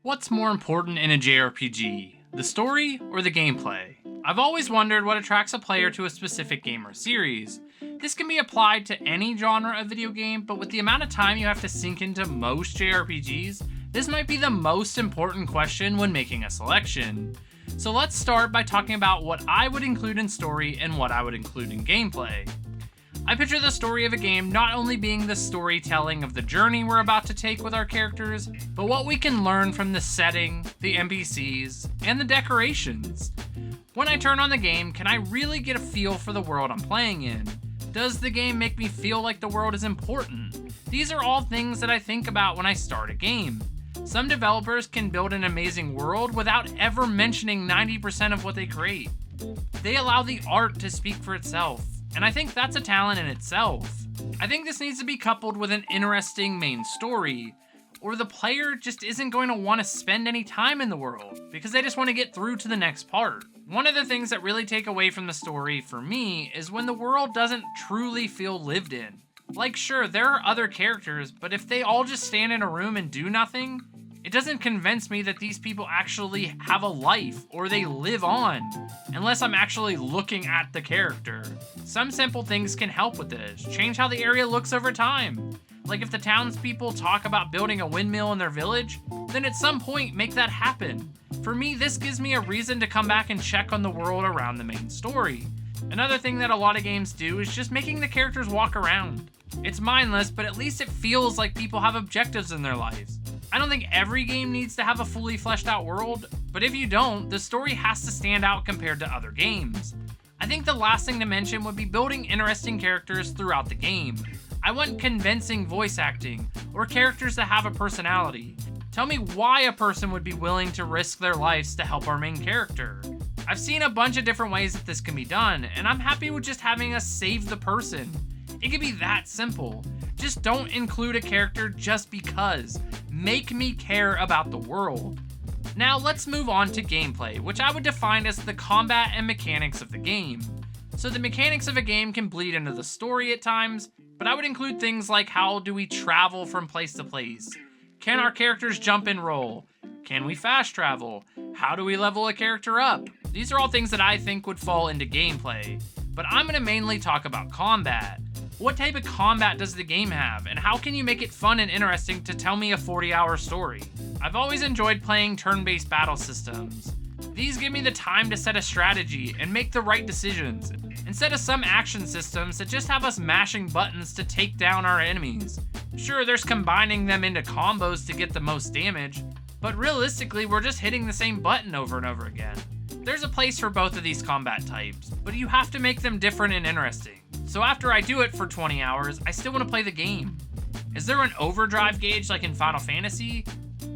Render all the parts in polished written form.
What's more important in a JRPG, the story or the gameplay? I've always wondered what attracts a player to a specific game or series. This can be applied to any genre of video game, but with the amount of time you have to sink into most JRPGs, this might be the most important question when making a selection. So let's start by talking about what I would include in story and what I would include in gameplay. I picture the story of a game not only being the storytelling of the journey we're about to take with our characters, but what we can learn from the setting, the NPCs, and the decorations. When I turn on the game, can I really get a feel for the world I'm playing in? Does the game make me feel like the world is important? These are all things that I think about when I start a game. Some developers can build an amazing world without ever mentioning 90% of what they create. They allow the art to speak for itself, and I think that's a talent in itself. I think this needs to be coupled with an interesting main story, or the player just isn't going to want to spend any time in the world, because they just want to get through to the next part. One of the things that really take away from the story for me is when the world doesn't truly feel lived in. Like, sure, there are other characters, but if they all just stand in a room and do nothing, it doesn't convince me that these people actually have a life or they live on, unless I'm actually looking at the character. Some simple things can help with this. Change how the area looks over time. Like if the townspeople talk about building a windmill in their village, then at some point make that happen. For me, this gives me a reason to come back and check on the world around the main story. Another thing that a lot of games do is just making the characters walk around. It's mindless, but at least it feels like people have objectives in their lives. I don't think every game needs to have a fully fleshed out world, but if you don't, the story has to stand out compared to other games. I think the last thing to mention would be building interesting characters throughout the game. I want convincing voice acting, or characters that have a personality. Tell me why a person would be willing to risk their lives to help our main character. I've seen a bunch of different ways that this can be done, and I'm happy with just having us save the person. It can be that simple. Just don't include a character just because. Make me care about the world. Now let's move on to gameplay, which I would define as the combat and mechanics of the game. So the mechanics of a game can bleed into the story at times, but I would include things like how do we travel from place to place? Can our characters jump and roll? Can we fast travel? How do we level a character up? These are all things that I think would fall into gameplay, but I'm going to mainly talk about combat. What type of combat does the game have, and how can you make it fun and interesting to tell me a 40-hour story? I've always enjoyed playing turn-based battle systems. These give me the time to set a strategy and make the right decisions, instead of some action systems that just have us mashing buttons to take down our enemies. Sure, there's combining them into combos to get the most damage, but realistically, we're just hitting the same button over and over again. There's a place for both of these combat types, but you have to make them different and interesting. So after I do it for 20 hours, I still want to play the game. Is there an overdrive gauge like in Final Fantasy?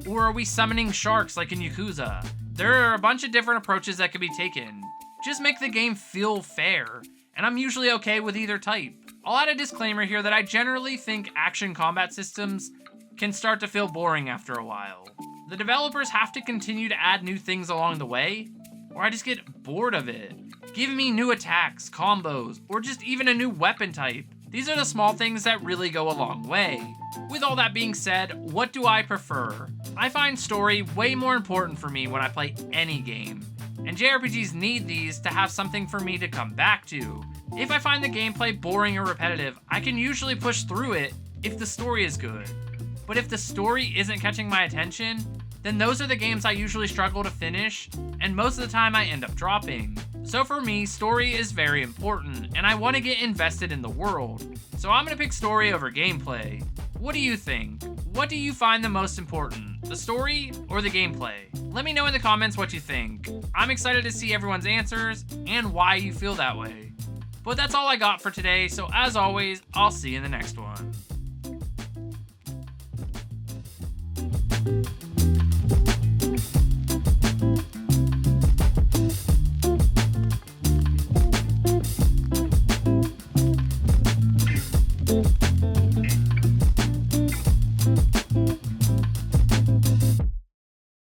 Or are we summoning sharks like in Yakuza? There are a bunch of different approaches that could be taken. Just make the game feel fair, and I'm usually okay with either type. I'll add a disclaimer here that I generally think action combat systems can start to feel boring after a while. The developers have to continue to add new things along the way, or I just get bored of it. Give me new attacks, combos, or just even a new weapon type. These are the small things that really go a long way. With all that being said, what do I prefer? I find story way more important for me when I play any game, and JRPGs need these to have something for me to come back to. If I find the gameplay boring or repetitive, I can usually push through it if the story is good. But if the story isn't catching my attention, then those are the games I usually struggle to finish, and most of the time I end up dropping. So for me, story is very important, and I want to get invested in the world. So I'm going to pick story over gameplay. What do you think? What do you find the most important, the story or the gameplay? Let me know in the comments what you think. I'm excited to see everyone's answers and why you feel that way. But that's all I got for today, so as always, I'll see you in the next one.